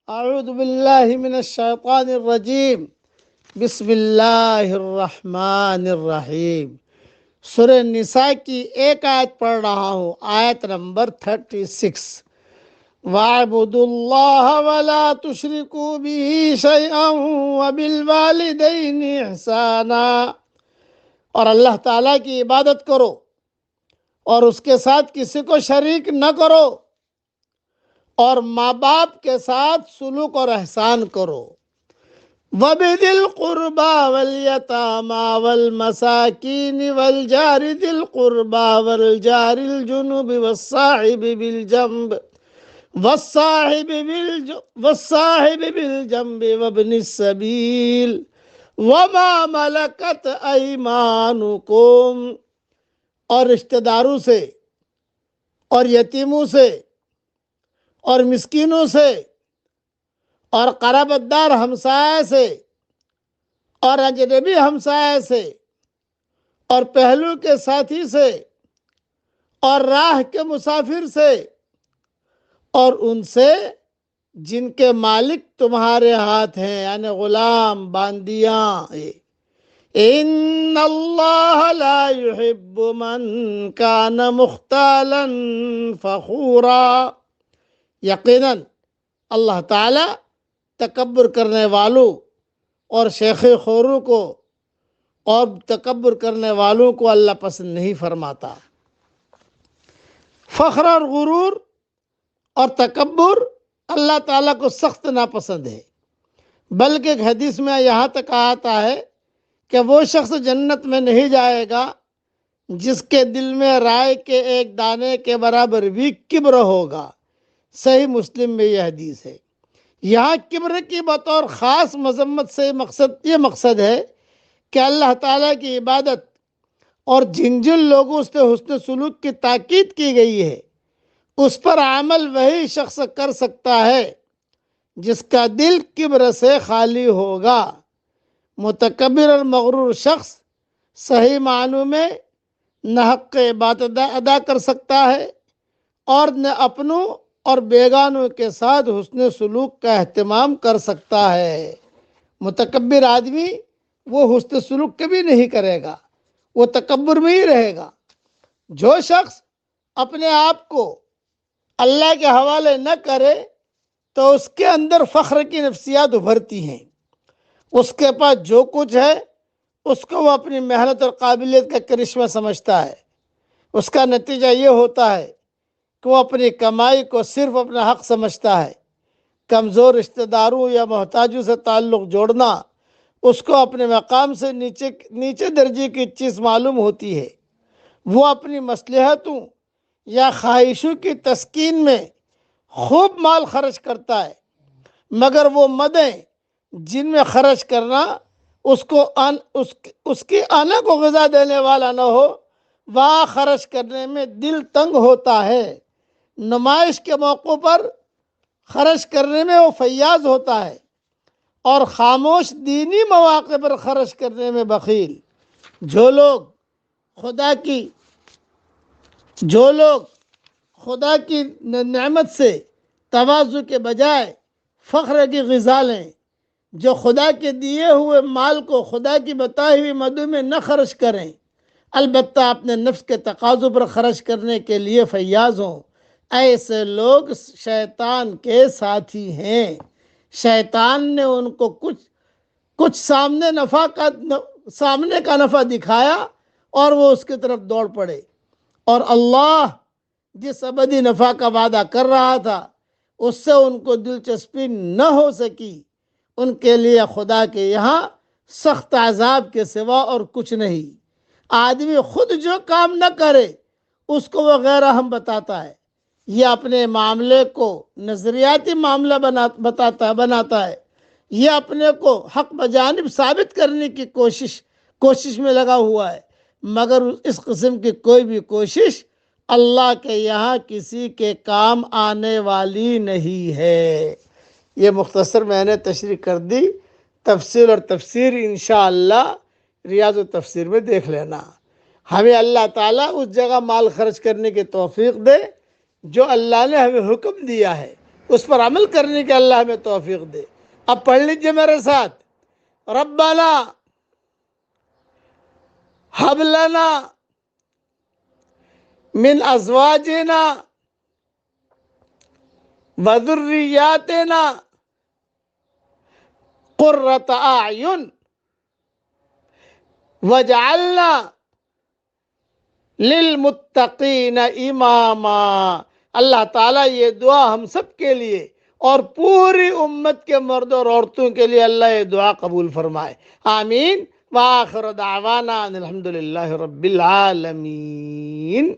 اعوذ باللہ من الشیطان الرجیم بسم اللہ الرحمن الرحیم۔ سورہ نساء کی ایک آیت پڑھ رہا ہوں، آیت نمبر 36۔ وَاعْبُدُوا اللَّهَ وَلَا تُشْرِكُوا بِهِ شَيْئًا وَبِالْوَالِدَيْنِ إِحْسَانًا، اور اللہ تعالیٰ کی عبادت کرو اور اس کے ساتھ کسی کو شریک نہ کرو، اور ماں باپ کے ساتھ سلوک اور احسان کرو۔ وَبِذِي الْقُرْبَى وَالْيَتَامَى وَالْمَسَاكِينِ وَالْجَارِ ذِي الْقُرْبَى وَالْجَارِ الْجُنُبِ وَالصَّاحِبِ بِالْجَنبِ وَابْنِ السَّبِيلِ وَمَا مَلَكَتْ أَيْمَانُكُمْ، اور رشتہ داروں سے اور یتیموں سے اور مسکینوں سے اور قرابت دار ہمسائے سے اور اجنبی ہمسائے سے اور پہلو کے ساتھی سے اور راہ کے مسافر سے اور ان سے جن کے مالک تمہارے ہاتھ ہیں، یعنی غلام، باندیاں۔ ان اللہ لا يحب من کان مختالا فخورا، یقیناً اللہ تعالی تکبر کرنے والوں اور شیخ خوروں کو اور تکبر کرنے والوں کو اللہ پسند نہیں فرماتا۔ فخر اور غرور اور تکبر اللہ تعالیٰ کو سخت ناپسند ہے، بلکہ ایک حدیث میں یہاں تک آتا ہے کہ وہ شخص جنت میں نہیں جائے گا جس کے دل میں رائے کے ایک دانے کے برابر بھی کبر ہوگا۔ صحیح مسلم میں یہ حدیث ہے۔ یہاں کبر کی بطور خاص مذمت سے یہ مقصد ہے کہ اللہ تعالیٰ کی عبادت اور جن لوگوں سے حسن سلوک کی تاکید کی گئی ہے اس پر عمل وہی شخص کر سکتا ہے جس کا دل کبر سے خالی ہوگا۔ متکبر اور مغرور شخص صحیح معنوں میں نہ حق عبادت ادا کر سکتا ہے اور نہ اپنوں اور بیگانوں کے ساتھ حسن سلوک کا اہتمام کر سکتا ہے۔ متکبر آدمی وہ حسن سلوک کبھی نہیں کرے گا، وہ تکبر میں ہی رہے گا۔ جو شخص اپنے آپ کو اللہ کے حوالے نہ کرے تو اس کے اندر فخر کی نفسیات ابھرتی ہیں۔ اس کے پاس جو کچھ ہے اس کو وہ اپنی محنت اور قابلیت کا کرشمہ سمجھتا ہے۔ اس کا نتیجہ یہ ہوتا ہے کہ وہ اپنی کمائی کو صرف اپنا حق سمجھتا ہے۔ کمزور رشتہ داروں یا محتاجوں سے تعلق جوڑنا اس کو اپنے مقام سے نیچے درجے کی چیز معلوم ہوتی ہے۔ وہ اپنی مصلحتوں یا خواہشوں کی تسکین میں خوب مال خرچ کرتا ہے، مگر وہ مدیں جن میں خرچ کرنا اس کی آنا کو غذا دینے والا نہ ہو، وہاں خرچ کرنے میں دل تنگ ہوتا ہے۔ نمائش کے موقعوں پر خرچ کرنے میں وہ فیاض ہوتا ہے اور خاموش دینی مواقع پر خرچ کرنے میں بخیل۔ جو لوگ خدا کی نعمت سے تواضع کے بجائے فخر کی غذا لیں، جو خدا کے دیے ہوئے مال کو خدا کی بتائی ہوئی مدعو میں نہ خرچ کریں، البتہ اپنے نفس کے تقاضوں پر خرچ کرنے کے لیے فیاض ہوں، ایسے لوگ شیطان کے ساتھی ہیں۔ شیطان نے ان کو کچھ سامنے کا نفع دکھایا اور وہ اس کی طرف دوڑ پڑے، اور اللہ جس ابدی نفع کا وعدہ کر رہا تھا اس سے ان کو دلچسپی نہ ہو سکی۔ ان کے لیے خدا کے یہاں سخت عذاب کے سوا اور کچھ نہیں۔ آدمی خود جو کام نہ کرے اس کو وہ غیر اہم بتاتا ہے، یہ اپنے معاملے کو نظریاتی معاملہ بناتا ہے، یہ اپنے کو حق بجانب ثابت کرنے کی کوشش میں لگا ہوا ہے، مگر اس قسم کی کوئی بھی کوشش اللہ کے یہاں کسی کے کام آنے والی نہیں ہے۔ یہ مختصر میں نے تشریح کر دی، تفصیل اور تفسیر انشاءاللہ ریاض التفسیر میں دیکھ لینا۔ ہمیں اللہ تعالیٰ اس جگہ مال خرچ کرنے کی توفیق دے جو اللہ نے ہمیں حکم دیا ہے، اس پر عمل کرنے کے اللہ ہمیں توفیق دے۔ اب پڑھ لیجئے میرے ساتھ، ربنا ہب لنا من ازواجنا وذریاتنا قرۃ اعین وجعلنا للمتقین اماما۔ اللہ تعالیٰ یہ دعا ہم سب کے لیے اور پوری امت کے مرد اور عورتوں کے لیے اللہ یہ دعا قبول فرمائے، آمین۔ وآخر دعوانا ان الحمد للہ رب العالمین۔